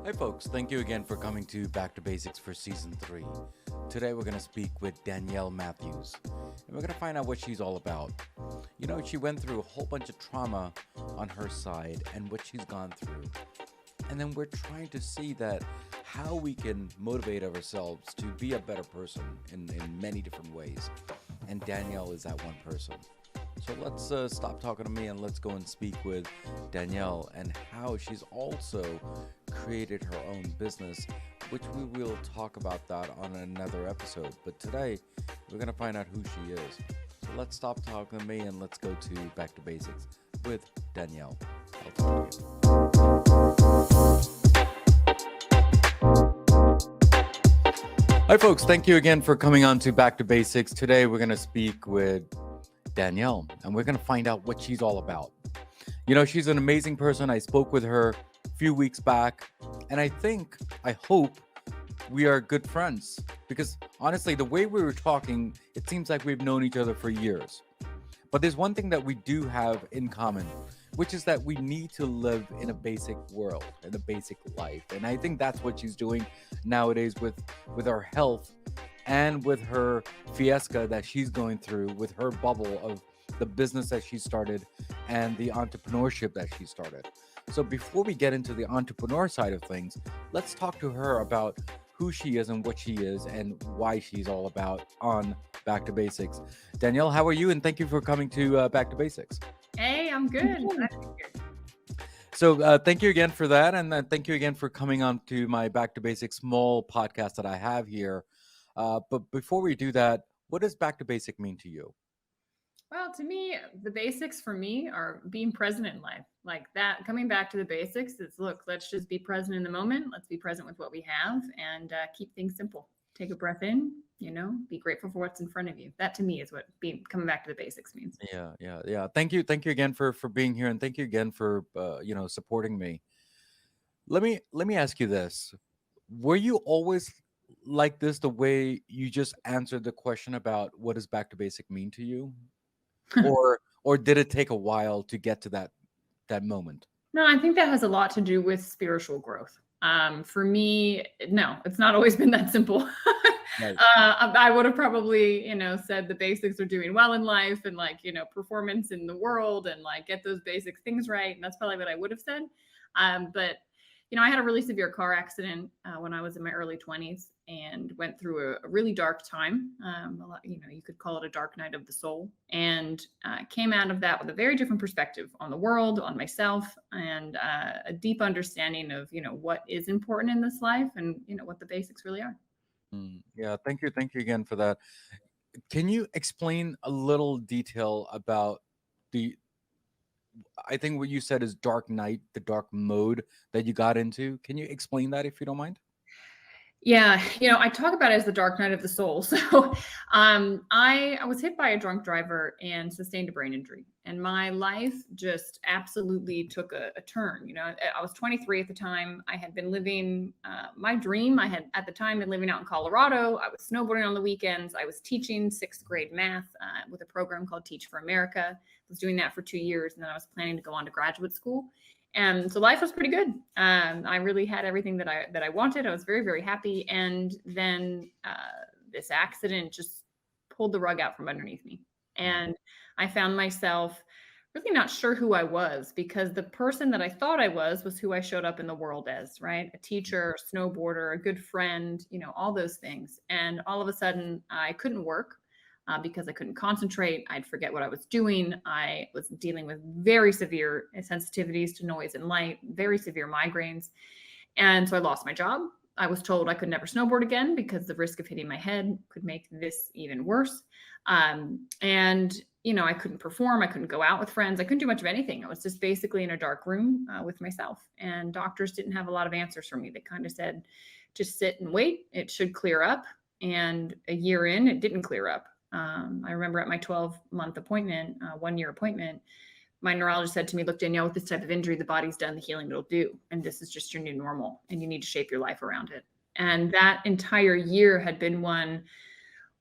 Hi, folks. Thank you again for coming to Back to Basics for Season 3. Today, we're going to speak with Danielle Matthews, and we're going to find out what she's all about. You know, she went through a whole bunch of trauma on her side and what she's gone through. And then we're trying to see that how we can motivate ourselves to be a better person in many different ways. And Danielle is that one person. So let's stop talking to me and let's go and speak with Danielle and how she's also created her own business, which we will talk about that on another episode. But today, we're going to find out who she is. So let's stop talking to me and let's go to Back to Basics with Danielle. I'll talk to you. Hi, folks. Thank you again for coming on to Back to Basics. Today, we're going to speak with Danielle, and we're going to find out what she's all about. You know, she's an amazing person. I spoke with her a few weeks back, and I hope we are good friends because honestly, the way we were talking, it seems like we've known each other for years. But there's one thing that we do have in common, which is that we need to live in a basic world, in a basic life. And I think that's what she's doing nowadays with our health and with her fiasco that she's going through with her bubble of the business that she started and the entrepreneurship that she started. So before we get into the entrepreneur side of things, let's talk to her about who she is and what she is and why she's all about on Back to Basics. Danielle, how are you? And thank you for coming to Back to Basics. Hey, I'm good. Glad to be here. So thank you again for that. And thank you again for coming on to my Back to Basics small podcast that I have here. But before we do that, what does Back to Basic mean to you? Well, to me, the basics for me are being present in life. Like that, coming back to the basics is look, let's just be present in the moment. Let's be present with what we have and keep things simple. Take a breath in, be grateful for what's in front of you. That to me is what coming back to the basics means. Yeah. Thank you again for being here, and thank you again for supporting me. Let me ask you this: were you always like this, the way you just answered the question about what does Back to Basic mean to you, or did it take a while to get to that moment? No, I think that has a lot to do with spiritual growth. For me, no, it's not always been that simple. Right. I would have probably, said the basics are doing well in life and performance in the world and get those basic things right. And that's probably what I would have said. But I had a really severe car accident when I was in my early 20s and went through a really dark time. You could call it a dark night of the soul, and came out of that with a very different perspective on the world, on myself, and a deep understanding of, what is important in this life and, what the basics really are. Yeah, thank you again for that. Can you explain a little detail about the I think what you said is dark night, the dark mode that you got into? Can you explain that if you don't mind? Yeah, I talk about it as the dark night of the soul. So, I was hit by a drunk driver and sustained a brain injury, and my life just absolutely took a turn. I was 23 at the time. I had been living my dream. I had at the time been living out in Colorado. I was snowboarding on the weekends. I was teaching sixth grade math with a program called Teach for America. I was doing that for 2 years, and then I was planning to go on to graduate school. And so life was pretty good. I really had everything that I wanted. I was very, very happy. And then this accident just pulled the rug out from underneath me. And I found myself really not sure who I was, because the person that I thought I was who I showed up in the world as, right? A teacher, a snowboarder, a good friend, all those things. And all of a sudden I couldn't work. Because I couldn't concentrate. I'd forget what I was doing. I was dealing with very severe sensitivities to noise and light, very severe migraines. And so I lost my job. I was told I could never snowboard again because the risk of hitting my head could make this even worse. And I couldn't perform. I couldn't go out with friends. I couldn't do much of anything. I was just basically in a dark room with myself. And doctors didn't have a lot of answers for me. They kind of said, just sit and wait. It should clear up. And a year in, it didn't clear up. I remember at my 12-month appointment, 1-year appointment, my neurologist said to me, look, Danielle, with this type of injury, the body's done the healing it'll do. And this is just your new normal. And you need to shape your life around it. And that entire year had been one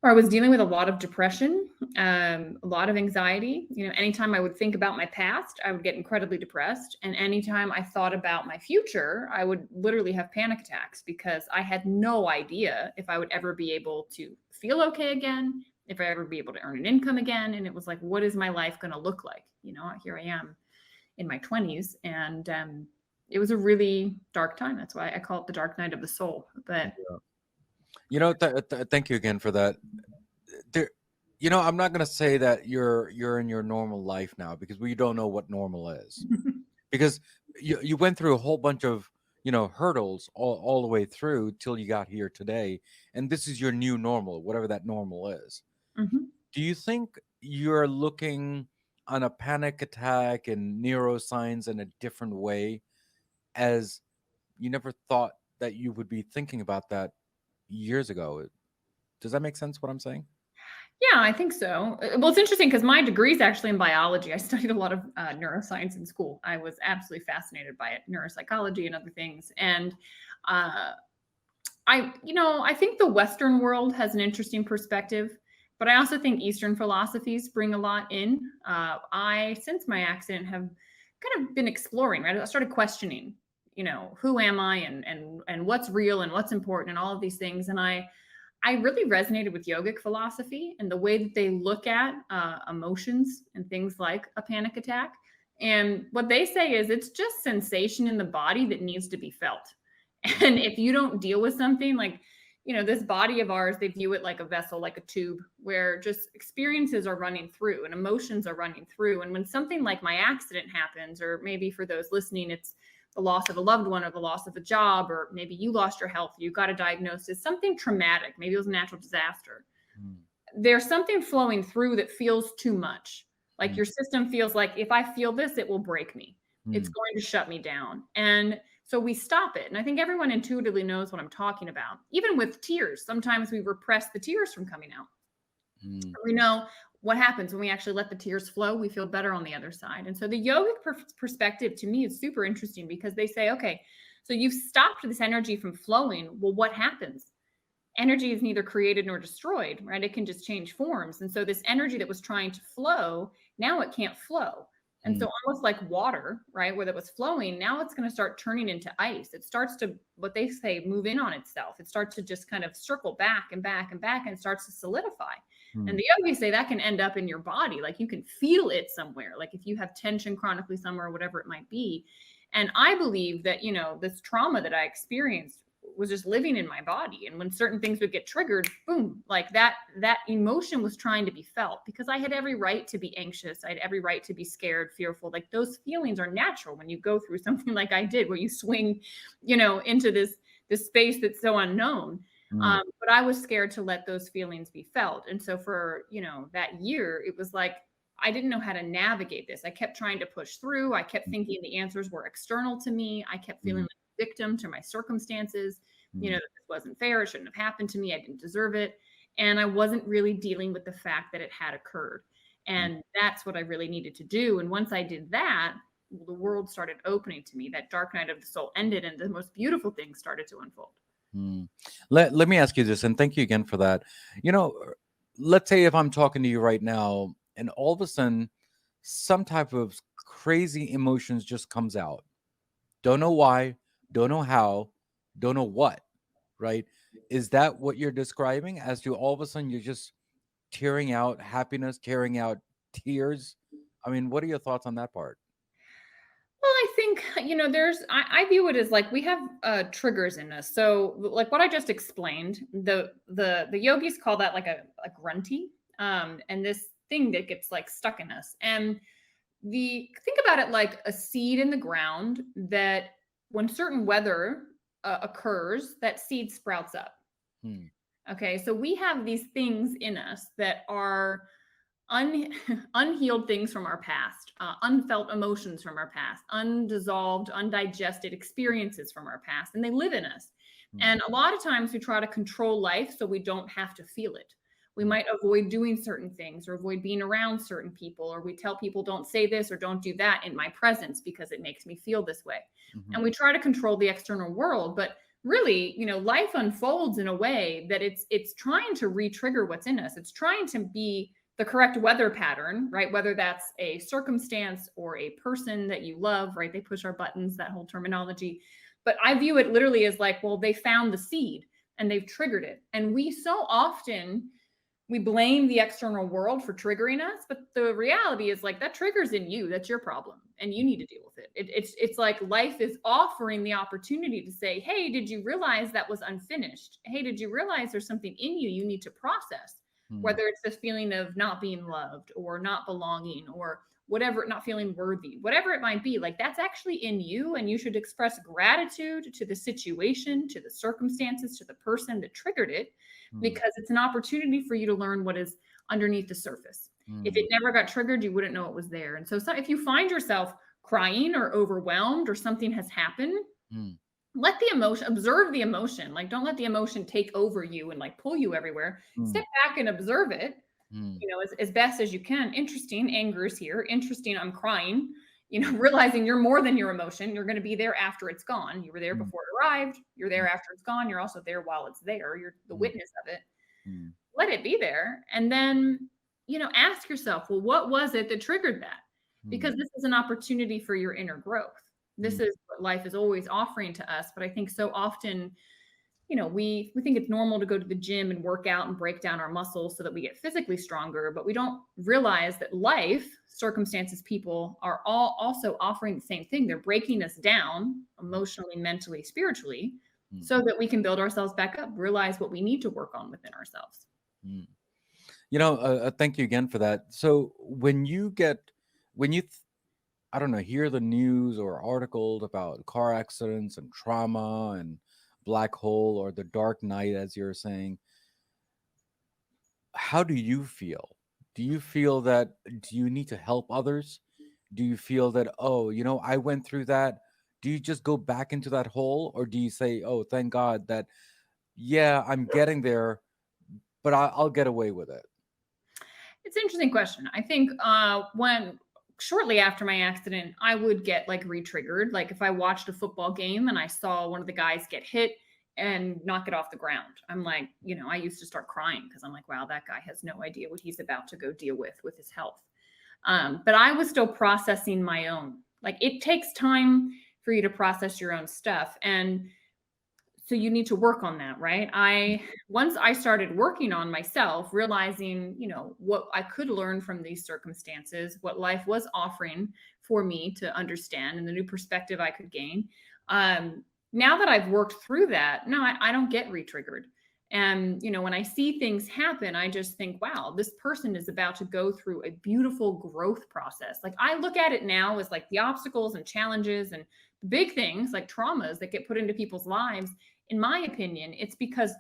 Or I was dealing with a lot of depression, a lot of anxiety. Anytime I would think about my past, I would get incredibly depressed. And anytime I thought about my future, I would literally have panic attacks because I had no idea if I would ever be able to feel okay again, if I ever be able to earn an income again. And it was like, what is my life going to look like? Here I am in my 20s. And it was a really dark time. That's why I call it the dark night of the soul. But Thank you again for that. There, I'm not going to say that you're in your normal life now, because we don't know what normal is, because you went through a whole bunch of hurdles all the way through till you got here today, and this is your new normal, whatever that normal is. Mhm. Do you think you're looking on a panic attack and neuroscience in a different way, as you never thought that you would be thinking about that years ago? Does that make sense what I'm saying? Yeah, I think so. Well, it's interesting because my degree is actually in biology. I studied a lot of neuroscience in school. I was absolutely fascinated by it, neuropsychology and other things. And uh, I think the Western world has an interesting perspective, but I also think Eastern philosophies bring a lot in. Since my accident, have kind of been exploring. Right, I started questioning, who am I, and what's real and what's important, and all of these things. And I really resonated with yogic philosophy and the way that they look at emotions and things like a panic attack. And what they say is it's just sensation in the body that needs to be felt. And if you don't deal with something like, this body of ours, they view it like a vessel, like a tube, where just experiences are running through and emotions are running through. And when something like my accident happens, or maybe for those listening, it's the loss of a loved one, or the loss of a job, or maybe you lost your health, you got a diagnosis, something traumatic, maybe it was a natural disaster. There's something flowing through that feels too much. Like your system feels like, if I feel this, it will break me. It's going to shut me down. And so we stop it. And I think everyone intuitively knows what I'm talking about. Even with tears, sometimes we repress the tears from coming out. We know what happens when we actually let the tears flow. We feel better on the other side. And so the yogic perspective to me is super interesting, because they say, okay, so you've stopped this energy from flowing. Well, what happens? Energy is neither created nor destroyed, right? It can just change forms. And so this energy that was trying to flow, now it can't flow. And so almost like water, right, where that was flowing, now it's going to start turning into ice. It starts to, what they say, move in on itself. It starts to just kind of circle back and back and back, and starts to solidify. And the yogis say that can end up in your body. Like you can feel it somewhere. Like if you have tension chronically somewhere, whatever it might be. And I believe that, this trauma that I experienced was just living in my body. And when certain things would get triggered, boom, like that emotion was trying to be felt, because I had every right to be anxious. I had every right to be scared, fearful. Like those feelings are natural when you go through something like I did, where you swing, into this space that's so unknown. But I was scared to let those feelings be felt. And so for, that year, it was like, I didn't know how to navigate this. I kept trying to push through. I kept thinking the answers were external to me. I kept feeling like a victim to my circumstances. This wasn't fair. It shouldn't have happened to me. I didn't deserve it. And I wasn't really dealing with the fact that it had occurred. And that's what I really needed to do. And once I did that, the world started opening to me. That dark night of the soul ended, and the most beautiful things started to unfold. Let me ask you this, and thank you again for that. Let's say if I'm talking to you right now, and all of a sudden some type of crazy emotions just comes out. Don't know why, don't know how, don't know what, right? Is that what you're describing, as to all of a sudden you're just tearing out happiness, tearing out tears? I mean, what are your thoughts on that part? Well, I think, I view it as like we have triggers in us. So like what I just explained, the yogis call that like a grunty, and this thing that gets like stuck in us. And think about it like a seed in the ground that when certain weather occurs, that seed sprouts up. Okay. So we have these things in us that are unhealed things from our past, unfelt emotions from our past, undissolved, undigested experiences from our past, and they live in us. And a lot of times we try to control life so we don't have to feel it. We might avoid doing certain things, or avoid being around certain people, or we tell people don't say this or don't do that in my presence because it makes me feel this way. And we try to control the external world, but really, life unfolds in a way that it's trying to re-trigger what's in us. It's trying to be the correct weather pattern, right? Whether that's a circumstance or a person that you love, right? They push our buttons, that whole terminology. But I view it literally as like, well, they found the seed and they've triggered it. And we so often we blame the external world for triggering us, but the reality is like that triggers in you. That's your problem, and you need to deal with it. It's like life is offering the opportunity to say, "Hey, did you realize that was unfinished? Hey, did you realize there's something in you need to process?" Whether it's this feeling of not being loved or not belonging or whatever, not feeling worthy, whatever it might be, like that's actually in you, and you should express gratitude to the situation, to the circumstances, to the person that triggered it, because it's an opportunity for you to learn what is underneath the surface. If it never got triggered, you wouldn't know it was there. And so if you find yourself crying or overwhelmed or something has happened, let the emotion, observe the emotion. Like, don't let the emotion take over you and like pull you everywhere. Step back and observe it, as best as you can. Interesting, anger is here. Interesting, I'm crying. Realizing you're more than your emotion. You're going to be there after it's gone. You were there before it arrived. You're there after it's gone. You're also there while it's there. You're the witness of it. Let it be there. And then, ask yourself, well, what was it that triggered that? Because this is an opportunity for your inner growth. This is what life is always offering to us. But I think so often, we think it's normal to go to the gym and work out and break down our muscles so that we get physically stronger, but we don't realize that life, circumstances, people are all also offering the same thing. They're breaking us down emotionally, mentally, spiritually, so that we can build ourselves back up, realize what we need to work on within ourselves. Thank you again for that. So when you I don't know, hear the news or articles about car accidents and trauma and black hole or the dark night, as you're saying, how do you feel? Do you feel that, do you need to help others? Do you feel that, oh, I went through that? Do you just go back into that hole? Or do you say, oh, thank God that, yeah, I'm getting there, but I'll get away with it? It's an interesting question. I think when shortly after my accident, I would get like re-triggered. Like if I watched a football game and I saw one of the guys get hit and knock it off the ground, I'm like, I used to start crying because I'm like, wow, that guy has no idea what he's about to go deal with his health. But I was still processing my own. Like it takes time for you to process your own stuff. And so you need to work on that, right? Once I started working on myself, realizing, what I could learn from these circumstances, what life was offering for me to understand and the new perspective I could gain. Now that I've worked through that, no, I don't get re-triggered. And, when I see things happen, I just think, wow, this person is about to go through a beautiful growth process. Like I look at it now as like the obstacles and challenges and big things like traumas that get put into people's lives. In my opinion, it's because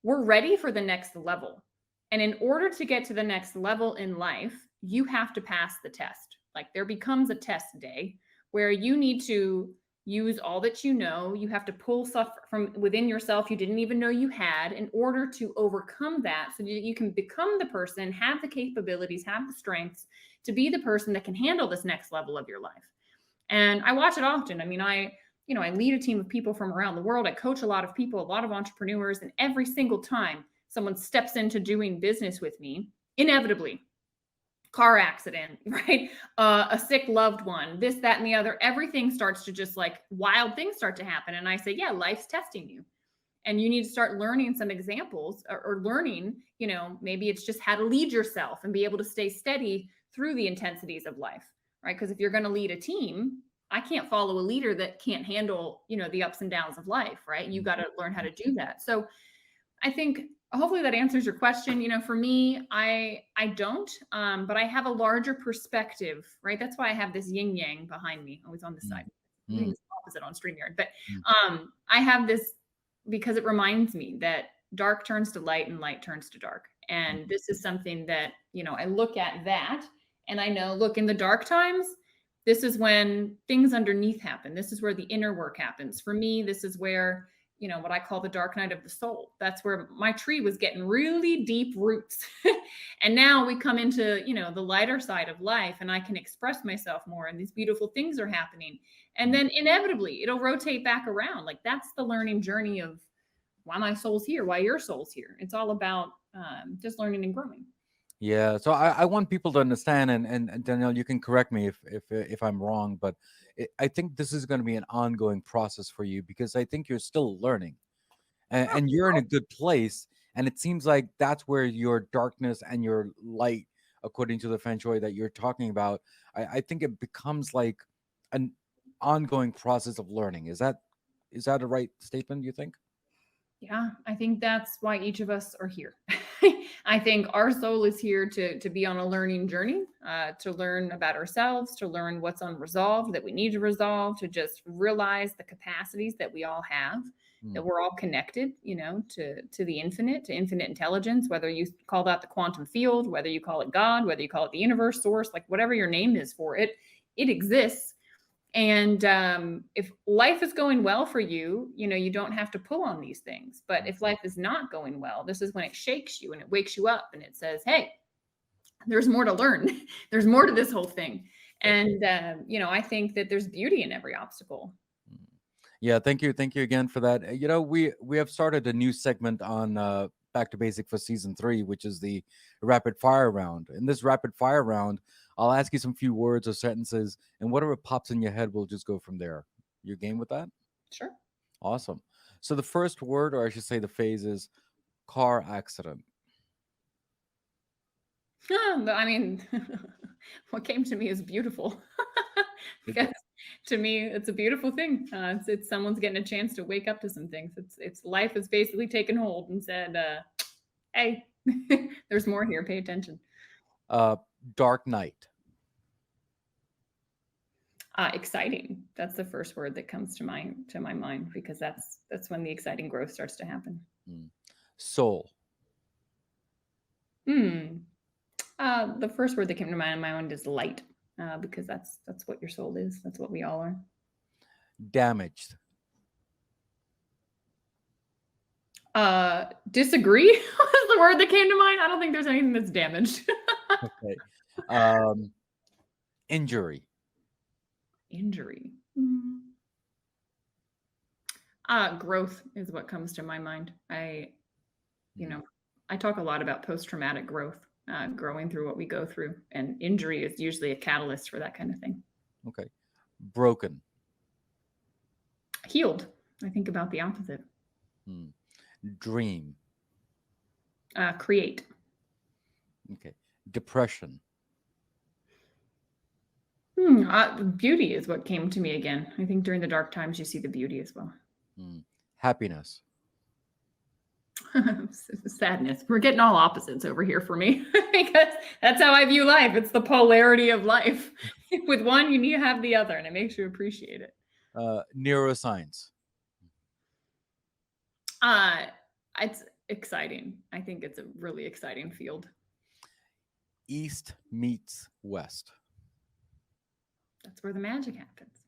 we're ready for the next level. And in order to get to the next level in life, you have to pass the test. Like there becomes a test day where you need to use all that you know. You have to pull stuff from within yourself you didn't even know you had in order to overcome that so that you can become the person, have the capabilities, have the strengths to be the person that can handle this next level of your life. And I watch it often. I mean, I lead a team of people from around the world. I coach a lot of people, a lot of entrepreneurs, and every single time someone steps into doing business with me, inevitably, car accident, right? A sick loved one, this, that, and the other, everything starts to just like wild things start to happen. And I say, yeah, life's testing you. And you need to start learning some examples or learning, maybe it's just how to lead yourself and be able to stay steady through the intensities of life, right? Because if you're going to lead a team, I can't follow a leader that can't handle, the ups and downs of life, right? You got to learn how to do that. So I think hopefully that answers your question. For me, I don't, but I have a larger perspective, right? That's why I have this yin yang behind me, always on this side. I think it's opposite on StreamYard, but I have this because it reminds me that dark turns to light and light turns to dark. And this is something that, I look at that and I know, look, in the dark times, this is when things underneath happen. This is where the inner work happens. For me, this is where, what I call the dark night of the soul. That's where my tree was getting really deep roots. And now we come into, the lighter side of life and I can express myself more and these beautiful things are happening. And then inevitably it'll rotate back around. Like that's the learning journey of why my soul's here, why your soul's here. It's all about just learning and growing. Yeah, so I want people to understand, and Danielle, you can correct me if I'm wrong, but I think this is going to be an ongoing process for you because I think you're still learning, and you're in a good place, and it seems like that's where your darkness and your light, according to the feng shui that you're talking about, I think it becomes like an ongoing process of learning. Is that a right statement? You think? Yeah, I think that's why each of us are here. I think our soul is here to be on a learning journey, to learn about ourselves, to learn what's unresolved that we need to resolve, to just realize the capacities that we all have, that Mm, we're all connected, to the infinite, to infinite intelligence, whether you call that the quantum field, whether you call it God, whether you call it the universe, source, like whatever your name is for it, it exists. And if life is going well for you, you don't have to pull on these things. But if life is not going well, this is when it shakes you and it wakes you up and it says, hey, there's more to learn. There's more to this whole thing. And, I think that there's beauty in every obstacle. mm. Yeah, thank you again for that. We have started a new segment on Back to Basic for season 3, which is the rapid fire round. In this rapid fire round, I'll ask you some few words or sentences, and whatever pops in your head, we'll just go from there. You game with that? Sure. Awesome. So the first word, or I should say the phase, is car accident. I mean, what came to me is beautiful. Is it? Because to me, it's a beautiful thing. It's someone's getting a chance to wake up to some things. It's life has basically taken hold and said, "Hey, there's more here. Pay attention." Uh, Dark night. Exciting. That's the first word that comes to my mind because that's when the exciting growth starts to happen. Mm. Soul. Hmm. The first word that came to my mind is light, because that's what your soul is. That's what we all are. Damaged. Disagree was the word that came to mind. I don't think there's anything that's damaged. Okay. Um, Injury. Injury. Growth is what comes to my mind. I talk a lot about post-traumatic growth, growing through what we go through, and injury is usually a catalyst for that kind of thing. Okay. Broken. Healed. I think about the opposite. Mm. Dream. Create. Okay. Depression. Beauty is what came to me again. I think during the dark times, you see the beauty as well. Mm. Happiness. Sadness. We're getting all opposites over here for me because that's how I view life. It's the polarity of life. With one, you need to have the other, and it makes you appreciate it. Neuroscience. It's exciting. I think it's a really exciting field. East meets west. That's where the magic happens.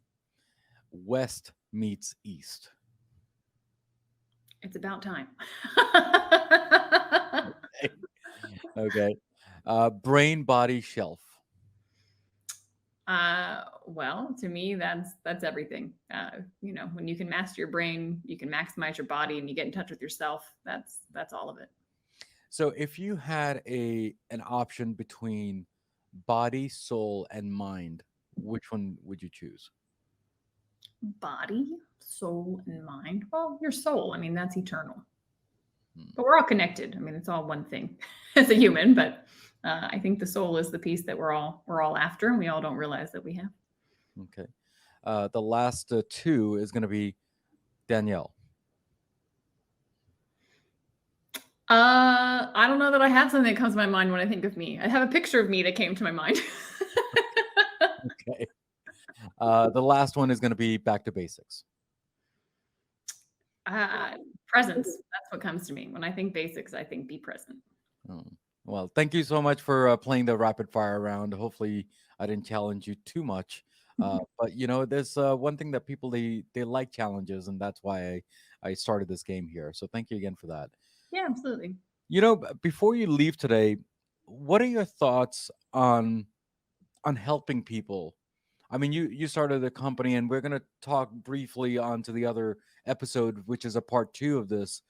West meets east. It's about time. Okay. Brain body shelf. Well, to me, that's everything. When you can master your brain, you can maximize your body, and you get in touch with yourself. That's all of it. So if you had an option between body, soul, and mind, which one would you choose? Body, soul, and mind. Well, your soul. I mean, that's eternal. Hmm. But we're all connected. I mean, it's all one thing as a human. But I think the soul is the piece that we're all after, and we all don't realize that we have. Okay. The last two is going to be Danielle. I don't know that I have something that comes to my mind when I think of me. I have a picture of me that came to my mind. Okay. The last one is going to be back to basics. Presence. That's what comes to me. When I think basics, I think be present. Oh. Well, thank you so much for playing the rapid fire round. Hopefully, I didn't challenge you too much. But there's one thing that people they like challenges, and that's why I started this game here. So thank you again for that. Yeah, absolutely. Before you leave today, what are your thoughts on helping people I mean, you started a company, and we're gonna talk briefly onto the other episode, which is a part two of this.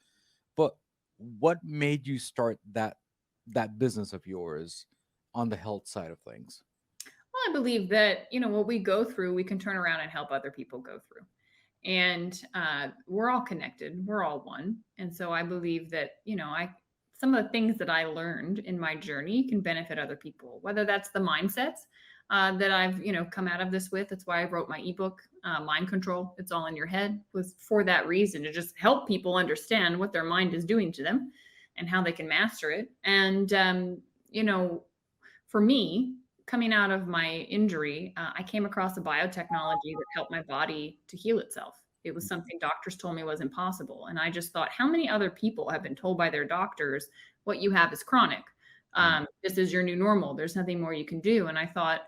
But what made you start that business of yours on the health side of things? Well, I believe that, what we go through, we can turn around and help other people go through. And we're all connected. We're all one. And so I believe that, some of the things that I learned in my journey can benefit other people, whether that's the mindsets that I've, come out of this with. That's why I wrote my ebook, Mind Control. It's all in your head, was for that reason, to just help people understand what their mind is doing to them and how they can master it. And, for me, coming out of my injury, I came across a biotechnology that helped my body to heal itself. It was something doctors told me was impossible. And I just thought, how many other people have been told by their doctors, what you have is chronic? This is your new normal. There's nothing more you can do. And I thought,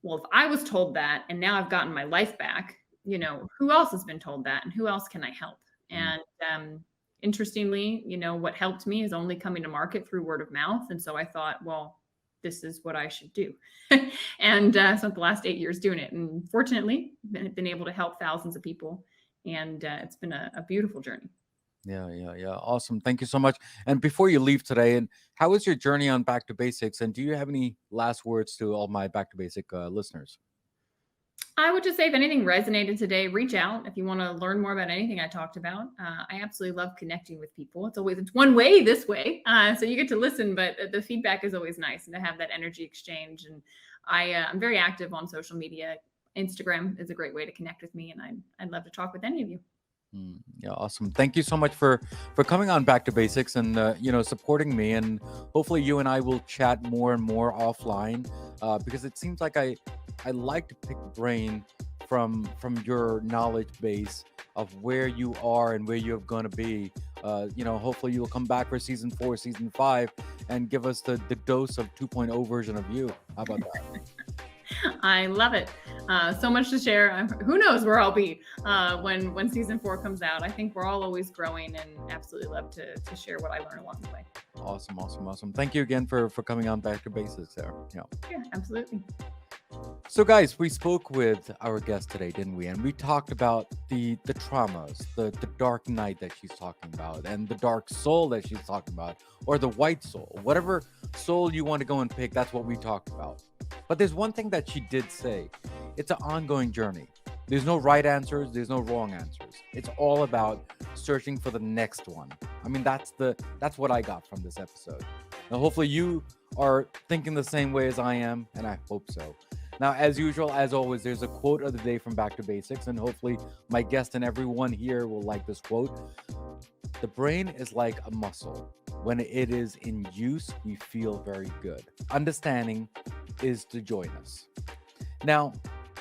well, if I was told that and now I've gotten my life back, who else has been told that and who else can I help? And interestingly, what helped me is only coming to market through word of mouth. And so I thought, well, this is what I should do. And spent the last 8 years doing it. And fortunately, been able to help thousands of people. And it's been a beautiful journey. Yeah, awesome. Thank you so much. And before you leave today, and how was your journey on Back to Basics? And do you have any last words to all my Back to Basic listeners? I would just say, if anything resonated today, reach out if you want to learn more about anything I talked about. I absolutely love connecting with people. It's one way this way, so you get to listen, but the feedback is always nice, and to have that energy exchange. And I'm very active on social media. Instagram is a great way to connect with me, and I'd love to talk with any of you. Yeah, awesome. Thank you so much for coming on Back to Basics and supporting me. And hopefully you and I will chat more and more offline, because it seems like I like to pick the brain from your knowledge base of where you are and where you're going to be. Hopefully you will come back for season 4, season 5, and give us the dose of 2.0 version of you. How about that? I love it. So much to share. Who knows where I'll be when season 4 comes out. I think we're all always growing, and absolutely love to share what I learn along the way. Awesome. Thank you again for coming on Back to Basics there. Yeah, absolutely. So guys, we spoke with our guest today, didn't we? And we talked about the traumas, the dark night that she's talking about, and the dark soul that she's talking about, or the white soul. Whatever soul you want to go and pick, that's what we talked about. But there's one thing that she did say. It's an ongoing journey. There's no right answers. There's no wrong answers. It's all about searching for the next one. I mean, that's what I got from this episode. Now, hopefully you are thinking the same way as I am, and I hope so. Now, as usual, as always, there's a quote of the day from Back to Basics, and hopefully my guest and everyone here will like this quote. The brain is like a muscle. When it is in use, we feel very good. Understanding is to join us. Now,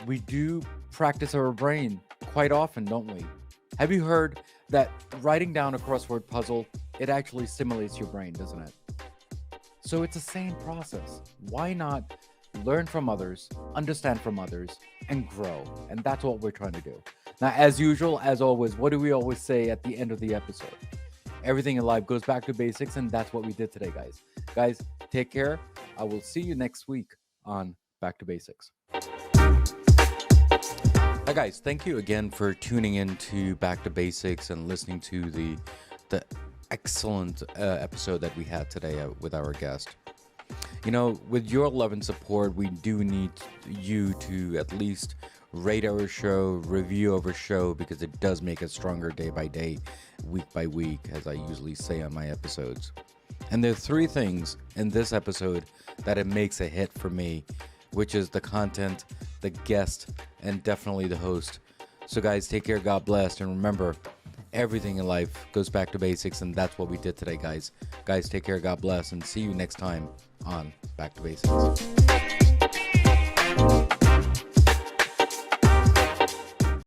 we do practice our brain quite often, don't we? Have you heard that writing down a crossword puzzle, it actually stimulates your brain, doesn't it? So it's the same process. Why not learn from others, understand from others, and grow? And that's what we're trying to do. Now, as usual, as always, what do we always say at the end of the episode? Everything in life goes back to basics, and that's what we did today, guys. Guys, take care. I will see you next week on Back to Basics. Hi, guys. Thank you again for tuning in to Back to Basics and listening to the excellent episode that we had today with our guest. With your love and support, we do need you to at least rate our show, review our show, because it does make us stronger day by day, week by week, as I usually say on my episodes. And there are 3 things in this episode that it makes a hit for me, which is the content, the guest, and definitely the host. So guys, take care, God bless, and remember, everything in life goes back to basics, and that's what we did today, guys. Guys, take care, God bless, and see you next time on Back to Basics.